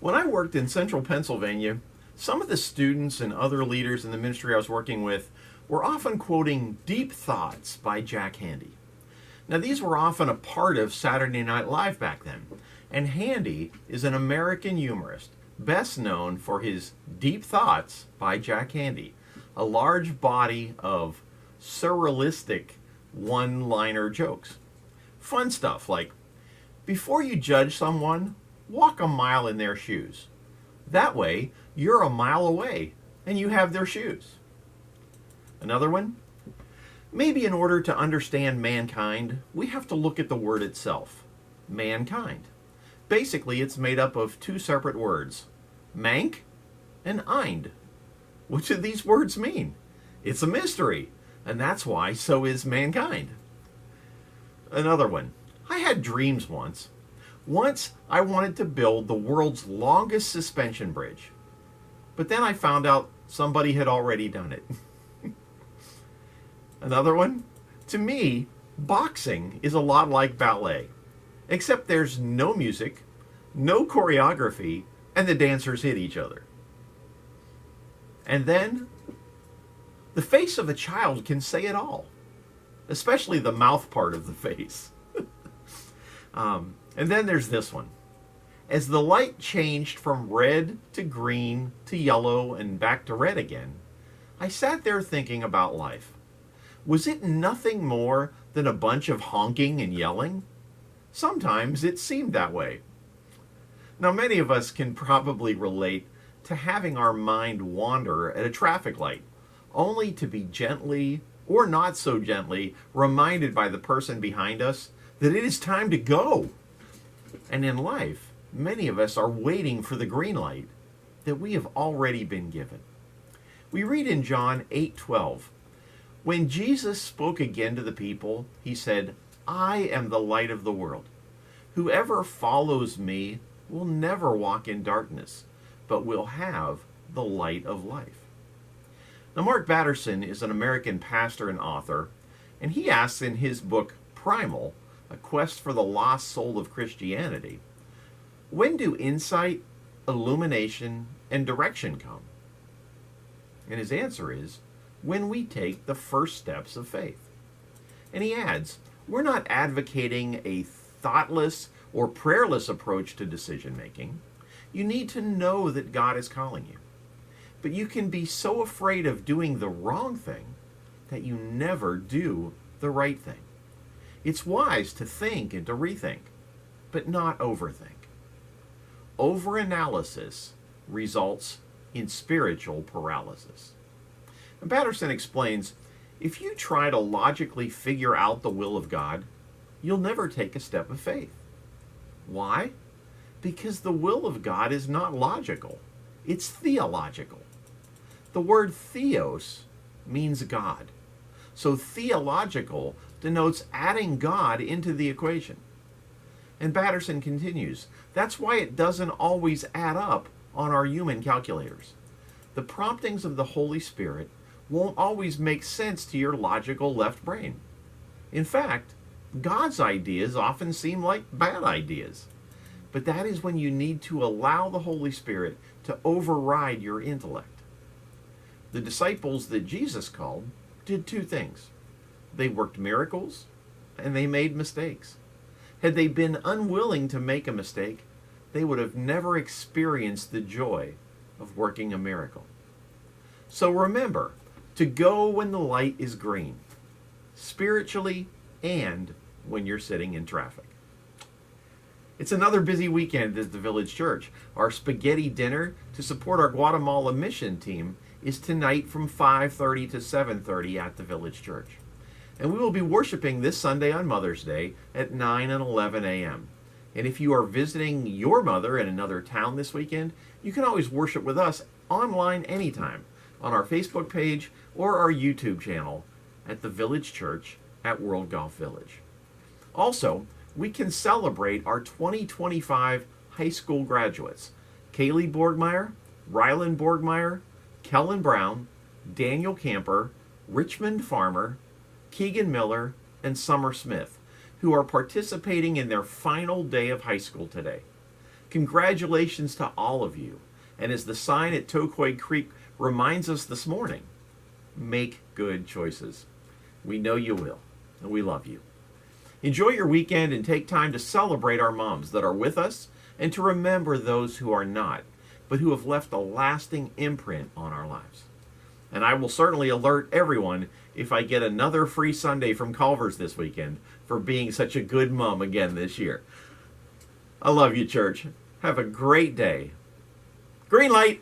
When I worked in central Pennsylvania, some of the students and other leaders in the ministry I was working with were often quoting Deep Thoughts by Jack Handey. Now, these were often a part of Saturday Night Live back then, and Handey is an American humorist, best known for his Deep Thoughts by Jack Handey, a large body of surrealistic one-liner jokes. Fun stuff like, before you judge someone, walk a mile in their shoes. That way, you're a mile away and you have their shoes. Another one, maybe in order to understand mankind, we have to look at the word itself, mankind. Basically, it's made up of two separate words, mank and eind. What do these words mean? It's a mystery, and that's why so is mankind. Another one, I had dreams once. Once I wanted to build the world's longest suspension bridge, but then I found out somebody had already done it. Another one, to me, boxing is a lot like ballet, except there's no music, no choreography, and the dancers hit each other. And then, the face of a child can say it all, especially the mouth part of the face. And then there's this one. As the light changed from red to green to yellow and back to red again, I sat there thinking about life. Was it nothing more than a bunch of honking and yelling? Sometimes it seemed that way. Now, many of us can probably relate to having our mind wander at a traffic light, only to be gently, or not so gently, reminded by the person behind us that it is time to go. And in life, many of us are waiting for the green light that we have already been given. We read in John 8:12, when Jesus spoke again to the people, he said, I am the light of the world. Whoever follows me will never walk in darkness, but will have the light of life. Now, Mark Batterson is an American pastor and author, and he asks in his book, Primal, A Quest for the Lost Soul of Christianity, when do insight, illumination, and direction come? And his answer is, when we take the first steps of faith. And he adds, we're not advocating a thoughtless or prayerless approach to decision making. You need to know that God is calling you. But you can be so afraid of doing the wrong thing that you never do the right thing. It's wise to think and to rethink, but not overthink. Overanalysis results in spiritual paralysis. And Patterson explains, if you try to logically figure out the will of God, you'll never take a step of faith. Why? Because the will of God is not logical. It's theological. The word theos means God. So theological denotes adding God into the equation. And Batterson continues, that's why it doesn't always add up on our human calculators. The promptings of the Holy Spirit won't always make sense to your logical left brain. In fact, God's ideas often seem like bad ideas. But that is when you need to allow the Holy Spirit to override your intellect. The disciples that Jesus called did two things. They worked miracles and they made mistakes. Had they been unwilling to make a mistake, they would have never experienced the joy of working a miracle. So remember to go when the light is green, spiritually and when you're sitting in traffic. It's another busy weekend at the Village Church. Our spaghetti dinner to support our Guatemala mission team is tonight from 5:30 to 7:30 at the Village Church. And we will be worshiping this Sunday on Mother's Day at 9 and 11 a.m. And if you are visiting your mother in another town this weekend, you can always worship with us online anytime on our Facebook page or our YouTube channel at the Village Church at World Golf Village. Also, we can celebrate our 2025 high school graduates, Kaylee Borgmeyer, Rylan Borgmeyer, Kellen Brown, Daniel Camper, Richmond Farmer, Keegan Miller, and Summer Smith, who are participating in their final day of high school today. Congratulations to all of you. And as the sign at Toquoy Creek reminds us this morning, make good choices. We know you will, and we love you. Enjoy your weekend and take time to celebrate our moms that are with us and to remember those who are not, but who have left a lasting imprint on our lives. And I will certainly alert everyone if I get another free Sunday from Culver's this weekend for being such a good mom again this year. I love you, church. Have a great day. Green light!